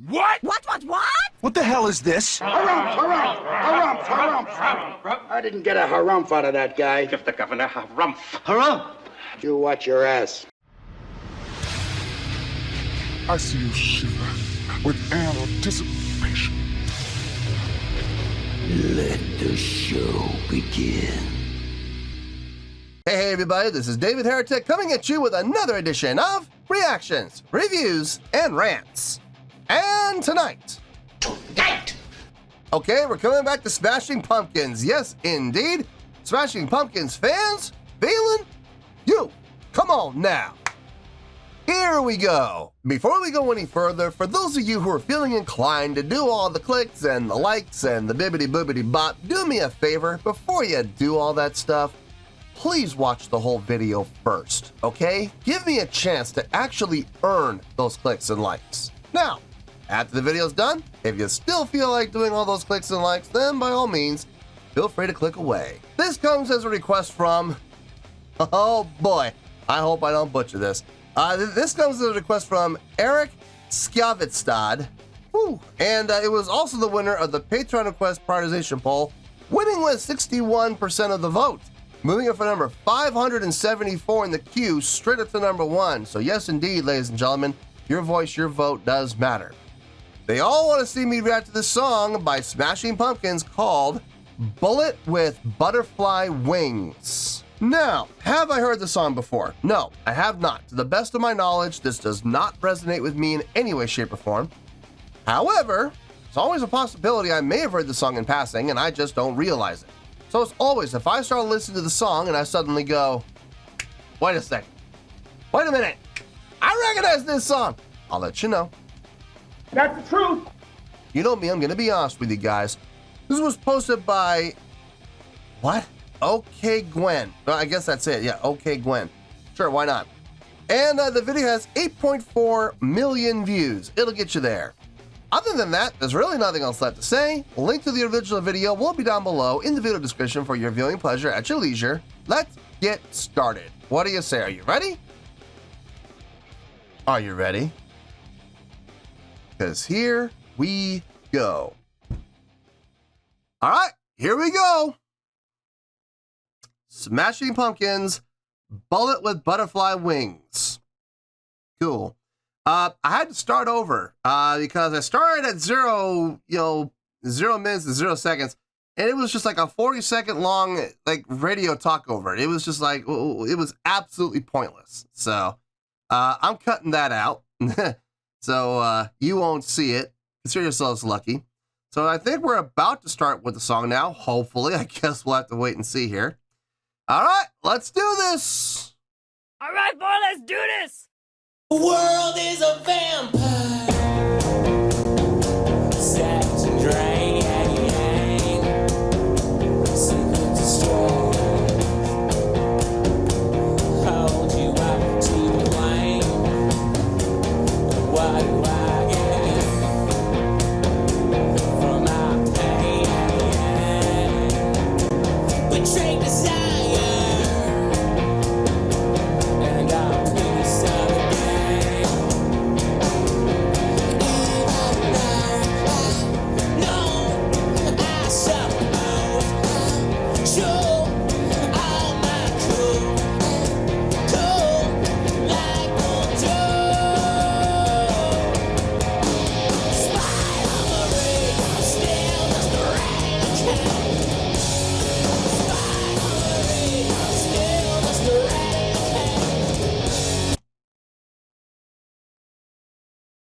What? What? What the hell is this? Harumph. I didn't get a harumph out of that guy. Give the governor a harumph. Harumph? You watch your ass. I see you shiver with anticipation. Let the show begin. Hey everybody, this is David Heretic coming at you with another edition of Reactions, Reviews, and Rants. And tonight, okay, we're coming back to Smashing Pumpkins. Yes, indeed. Smashing Pumpkins fans, feeling you. Come on now. Here we go. Before we go any further, for those of you who are feeling inclined to do all the clicks and the likes and the bibbity-boobity bop, do me a favor, before you do all that stuff, please watch the whole video first, okay? Give me a chance to actually earn those clicks and likes. Now, after the video's done, if you still feel like doing all those clicks and likes, then by all means, feel free to click away. This comes as a request from, oh boy, I hope I don't butcher this. This comes as a request from Eric Skavitstad, and it was also the winner of the Patreon request prioritization poll, winning with 61% of the vote, moving it from number 574 in the queue straight up to number 1. So yes, indeed, ladies and gentlemen, your voice, your vote does matter. They all want to see me react to this song by Smashing Pumpkins called Bullet with Butterfly Wings. Now, have I heard the song before? No, I have not. To the best of my knowledge, this does not resonate with me in any way, shape, or form. However, it's always a possibility I may have heard the song in passing and I just don't realize it. So it's always, if I start listening to the song and I suddenly go, wait a second, wait a minute, I recognize this song, I'll let you know. That's the truth. You know me, I'm going to be honest with you guys. This was posted by, what? Okay Gwen. Well, I guess that's it. Yeah, Okay Gwen. Sure, why not? And the video has 8.4 million views. It'll get you there. Other than that, there's really nothing else left to say. Link to the original video will be down below in the video description for your viewing pleasure at your leisure. Let's get started. What do you say? Are you ready? Are you ready? Because here we go. All right, here we go. Smashing Pumpkins, Bullet with Butterfly Wings. Cool. I had to start over because I started at 0 minutes and 0 seconds, and it was just like a 40-second long radio talk over it. It was just like, it was absolutely pointless. So I'm cutting that out. So you won't see it. Consider yourselves lucky. So I think we're about to start with the song now. Hopefully, I guess we'll have to wait and see here. All right, let's do this. All right, boy, let's do this. The world is a vampire. Sex and drain. Secret to strong. Hold you up to the flame. What do I get from my pain? Betrayed desire.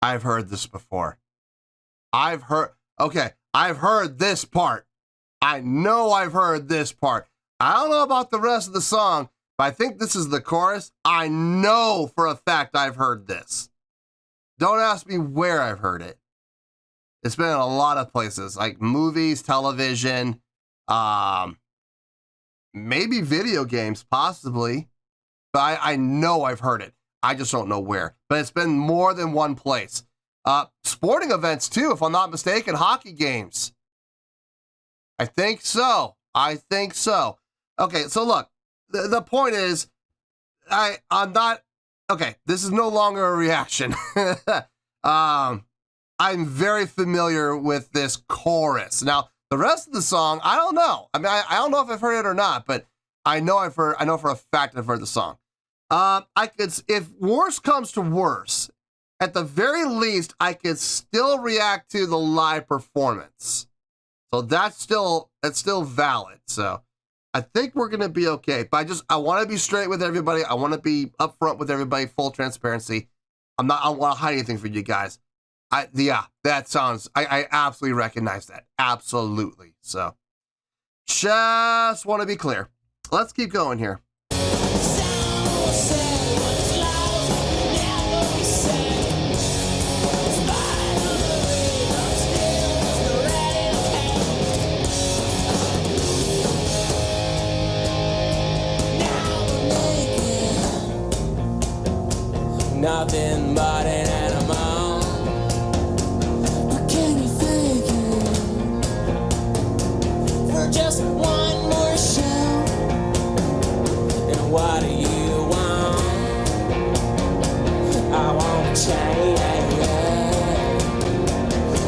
I've heard this before. I've heard this part. I know I've heard this part. I don't know about the rest of the song, but I think this is the chorus. I know for a fact I've heard this. Don't ask me where I've heard it. It's been in a lot of places, like movies, television, maybe video games, possibly. But I know I've heard it. I just don't know where. But it's been more than one place. Sporting events too, if I'm not mistaken, hockey games. I think so. Okay, so look, the point is, I'm not, okay, this is no longer a reaction. I'm very familiar with this chorus. Now, the rest of the song, I don't know. I mean, I don't know if I've heard it or not, but I know for a fact I've heard the song. If worse comes to worse, at the very least, I could still react to the live performance. So that's still valid. So I think we're gonna be okay. But I want to be straight with everybody. I want to be upfront with everybody, full transparency. I don't want to hide anything for you guys. That sounds. I absolutely recognize that. Absolutely. So just want to be clear. Let's keep going here. Nothing but an animal. But can you fake it for just one more show? And what do you want? I want to change.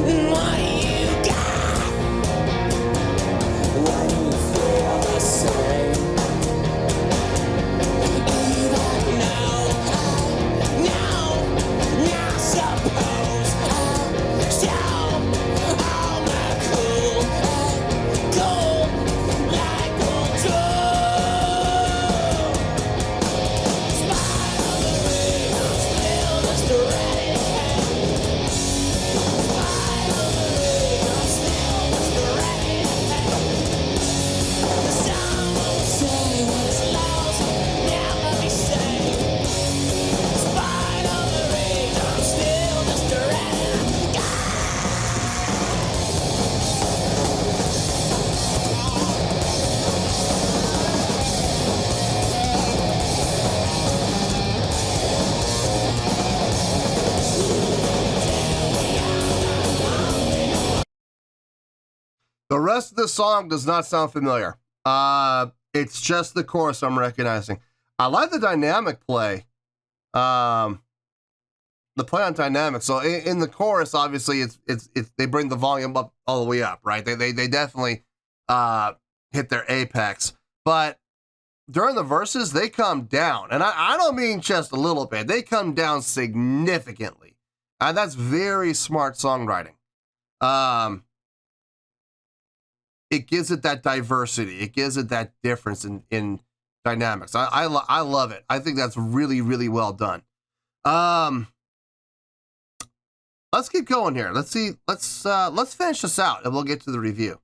And what do you got when you feel the same? The rest of the song does not sound familiar. It's just the chorus I'm recognizing. I like the dynamic play. The play on dynamic. So in the chorus, obviously, it's they bring the volume up all the way up, right? They definitely hit their apex. But during the verses, they come down, and I don't mean just a little bit. They come down significantly, and that's very smart songwriting. It gives it that diversity. It gives it that difference in dynamics. I love it. I think that's really, really well done. Let's keep going here. Let's see. Let's finish this out, and we'll get to the review.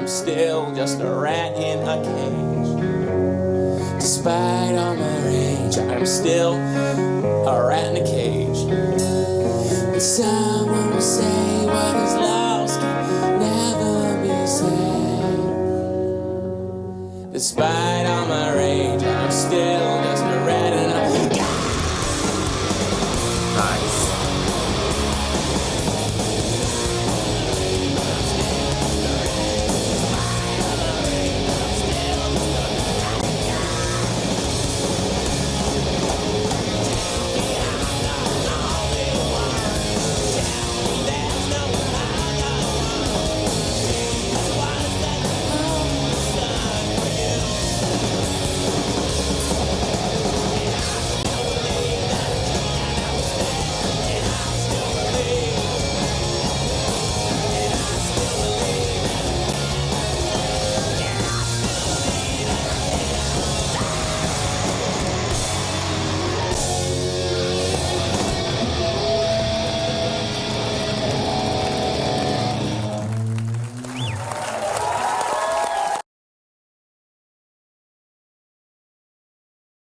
Still just a rat in a cage. Despite all my rage, I'm still a rat in a cage. And someone will say what is lost can never be saved. Despite all my rage, I'm still just a rat in a cage. Nice.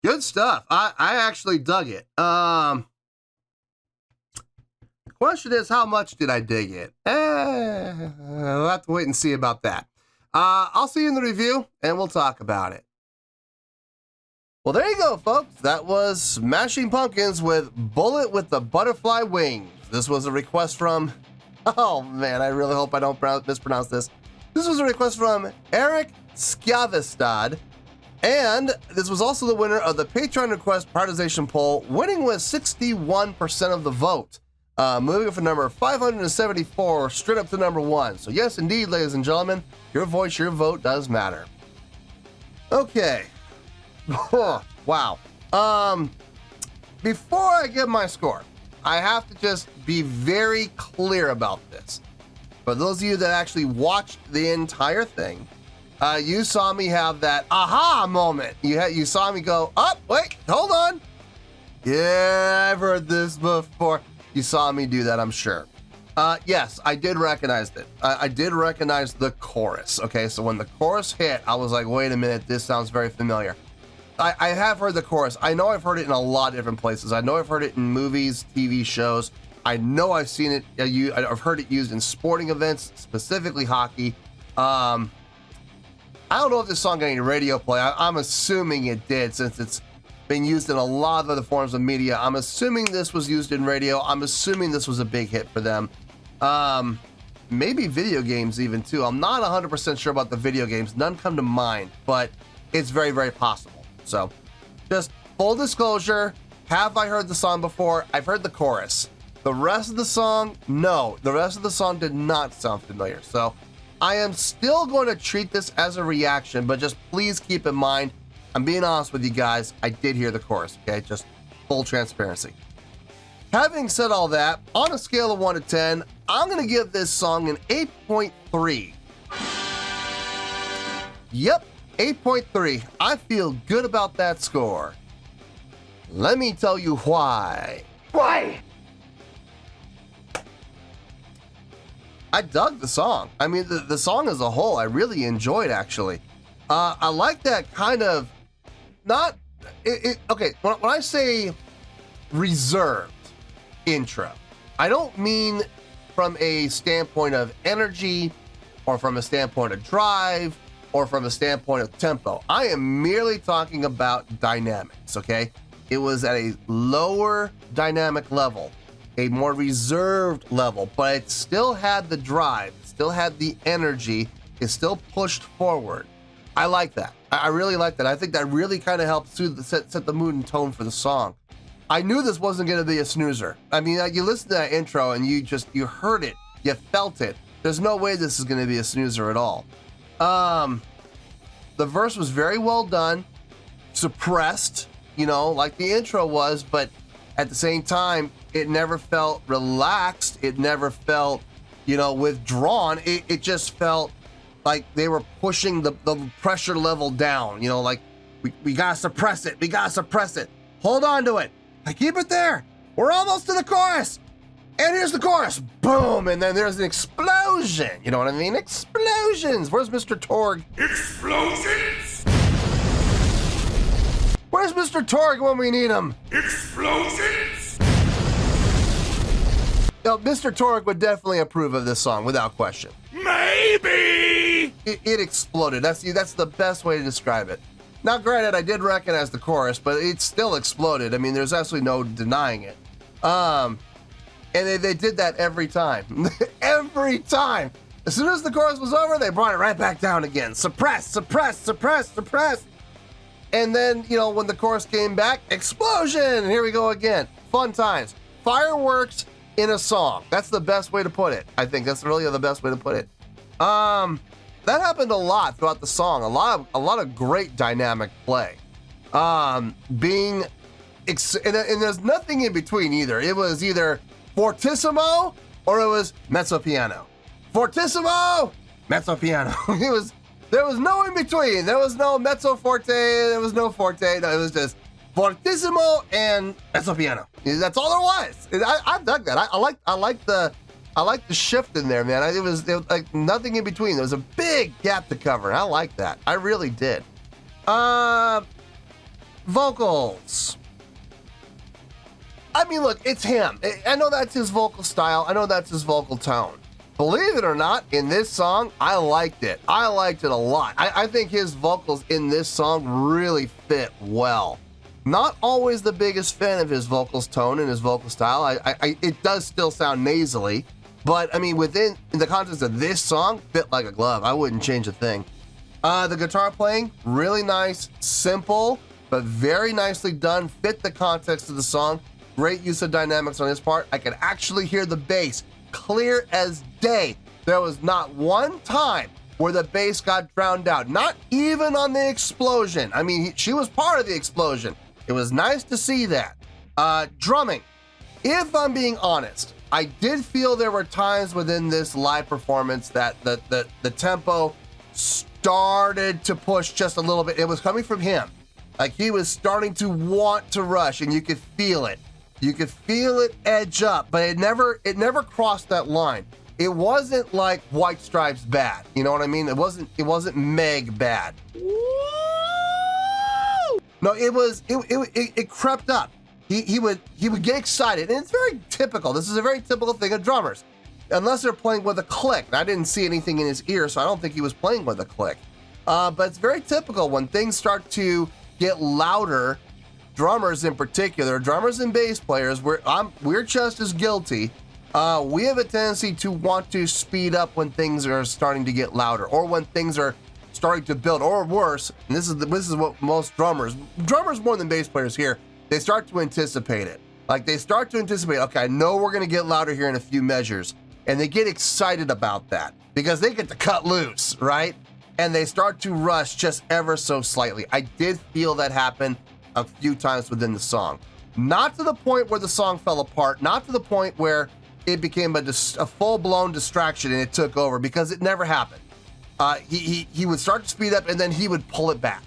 Good stuff. I actually dug it. The question is, how much did I dig it? We'll have to wait and see about that. I'll see you in the review, and we'll talk about it. Well, there you go, folks. That was Smashing Pumpkins with Bullet with the Butterfly Wings. This was a request from, oh man, I really hope I don't mispronounce this. This was a request from Eric Skavestad, and this was also the winner of the Patreon request prioritization poll, winning with 61% of the vote, moving from number 574 straight up to number 1. So yes, indeed, ladies and gentlemen, your voice, your vote does matter. Okay. Wow. Before I give my score, I have to just be very clear about this. For those of you that actually watched the entire thing, you saw me have that aha moment. You saw me go, oh, wait, hold on. Yeah, I've heard this before. You saw me do that, I'm sure. Yes, I did recognize it. I did recognize the chorus. Okay, so when the chorus hit, I was like, wait a minute, this sounds very familiar. I have heard the chorus. I know I've heard it in a lot of different places. I know I've heard it in movies, TV shows. I know I've seen it. I've heard it used in sporting events, specifically hockey. I don't know if this song got any radio play. I'm assuming it did, since it's been used in a lot of other forms of media. I'm assuming this was used in radio. I'm assuming this was a big hit for them. Maybe video games even too. I'm not 100% sure about the video games. None come to mind, but it's very, very possible. So, just full disclosure, have I heard the song before? I've heard the chorus. The rest of the song, no. The rest of the song did not sound familiar. So, I am still going to treat this as a reaction, but just please keep in mind, I'm being honest with you guys, I did hear the chorus, okay? Just full transparency. Having said all that, on a scale of 1 to 10, I'm going to give this song an 8.3. Yep. 8.3. I feel good about that score. Let me tell you why. Why? I dug the song. I mean, the song as a whole, I really enjoyed, actually. I like that kind of, okay, when I say reserved intro, I don't mean from a standpoint of energy or from a standpoint of drive or from a standpoint of tempo. I am merely talking about dynamics, okay? It was at a lower dynamic level, a more reserved level, but it still had the drive, it still had the energy, it still pushed forward. I like that. I really like that. I think that really kind of helped set the mood and tone for the song. I knew this wasn't going to be a snoozer. I mean, you listen to that intro and you heard it, you felt it. There's no way this is going to be a snoozer at all. The verse was very well done, suppressed, like the intro was, but at the same time, it never felt relaxed. It never felt, withdrawn. It just felt like they were pushing the pressure level down, like we gotta suppress it. We gotta suppress it. Hold on to it. I keep it there. We're almost to the chorus. And here's the chorus. Boom. And then there's an explosion. You know what I mean? Explosions. Where's Mr. Torg? Explosions! Where's Mr. Torg when we need him? Explosions! Mr. Torg would definitely approve of this song, without question. Maybe! It exploded. That's the best way to describe it. Now, granted, I did recognize the chorus, but it still exploded. I mean, there's absolutely no denying it. And they did that every time. Every time. As soon as the chorus was over, they brought it right back down again. Suppress, suppress, suppress, suppress. And then, when the chorus came back, explosion! And here we go again. Fun times. Fireworks in a song. That's the best way to put it. I think that's really the best way to put it. That happened a lot throughout the song. A lot of great dynamic play. And there's nothing in between either. It was either fortissimo or it was mezzo piano. Fortissimo, mezzo piano. There was no in between. There was no mezzo forte. There was no forte. No, it was just fortissimo and mezzo piano. That's all there was. I dug that. I like the shift in there, man. It was like nothing in between. There was a big gap to cover. I like that. I really did. Vocals. I mean, look, it's him. I know that's his vocal style. I know that's his vocal tone. believe it or not, in this song, I liked it. I liked it a lot. I think his vocals in this song really fit well. Not always the biggest fan of his vocals tone and his vocal style. It does still sound nasally, but I mean, within the context of this song, fit like a glove. I wouldn't change a thing. The guitar playing, really nice, simple, but very nicely done. Fit the context of the song. Great use of dynamics on his part. I could actually hear the bass clear as day. There was not one time where the bass got drowned out. Not even on the explosion. I mean, she was part of the explosion. It was nice to see that. Drumming. If I'm being honest, I did feel there were times within this live performance that the tempo started to push just a little bit. It was coming from him. Like he was starting to want to rush, and you could feel it. You could feel it edge up, but it never crossed that line. It wasn't like White Stripes bad. You know what I mean? It wasn't Meg bad. No, it crept up. He would get excited, and it's very typical. This is a very typical thing of drummers, unless they're playing with a click. I didn't see anything in his ear, so I don't think he was playing with a click. But it's very typical when things start to get louder. Drummers in particular, drummers and bass players, we're just as guilty. We have a tendency to want to speed up when things are starting to get louder, or when things are starting to build, or worse. And this is what most drummers more than bass players here, they start to anticipate it. Like they start to anticipate, okay, I know we're gonna get louder here in a few measures, and they get excited about that because they get to cut loose, right? And they start to rush just ever so slightly. I did feel that happen a few times within the song. Not to the point where the song fell apart, not to the point where it became a full-blown distraction and it took over, because it never happened. He would start to speed up and then he would pull it back.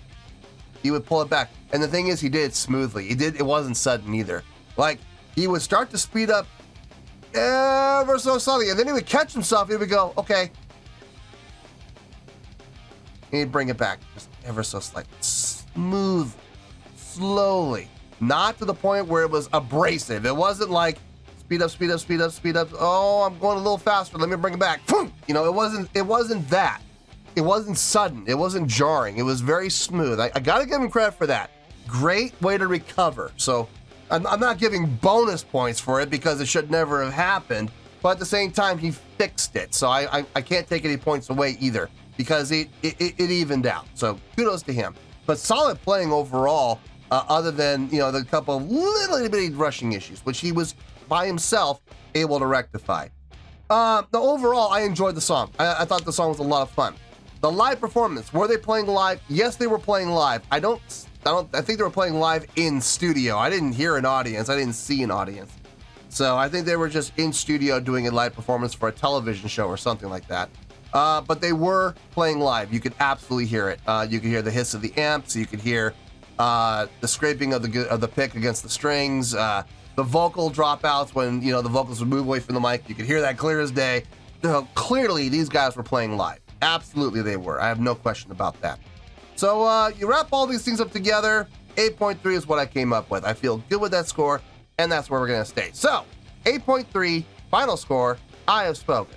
And the thing is, he did it smoothly. It wasn't sudden either. Like, he would start to speed up ever so slightly, and then he would catch himself. He would go, okay. And he'd bring it back just ever so slightly. Smooth, slowly. Not to the point where it was abrasive. It wasn't like, speed up. Oh, I'm going a little faster. Let me bring it back. You know, it wasn't that. It wasn't sudden. It wasn't jarring. It was very smooth. I got to give him credit for that. Great way to recover. So I'm not giving bonus points for it because it should never have happened. But at the same time, he fixed it. So I can't take any points away either, because it evened out. So kudos to him. But solid playing overall, other than, you know, the couple of little bitty rushing issues, which he was by himself able to rectify. Overall, I enjoyed the song. I thought the song was a lot of fun. The live performance, were they playing live? Yes, they were playing live. I think they were playing live in studio. I didn't hear an audience. I didn't see an audience. So I think they were just in studio doing a live performance for a television show or something like that. But they were playing live. You could absolutely hear it. You could hear the hiss of the amps. You could hear the scraping of the pick against the strings. The vocal dropouts when, you know, the vocals would move away from the mic. You could hear that clear as day. So clearly, these guys were playing live. Absolutely, they were. I have no question about that. So you wrap all these things up together. 8.3 is what I came up with. I feel good with that score, and that's where we're going to stay. So 8.3, final score. I have spoken.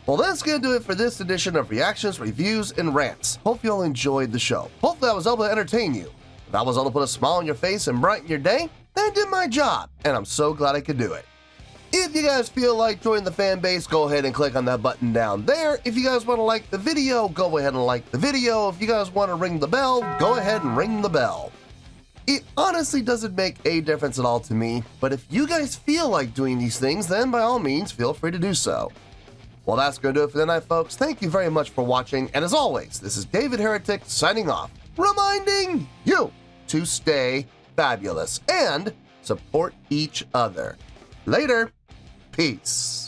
Well, that's going to do it for this edition of Reactions, Reviews, and Rants. Hope you all enjoyed the show. Hopefully I was able to entertain you. If I was able to put a smile on your face and brighten your day, then I did my job, and I'm so glad I could do it. If you guys feel like joining the fan base, go ahead and click on that button down there. If you guys want to like the video, go ahead and like the video. If you guys want to ring the bell, go ahead and ring the bell. It honestly doesn't make a difference at all to me, but if you guys feel like doing these things, then by all means, feel free to do so. Well, that's going to do it for the night, folks. Thank you very much for watching, and as always, this is David Heretic signing off, reminding you to stay fabulous and support each other. Later. Peace.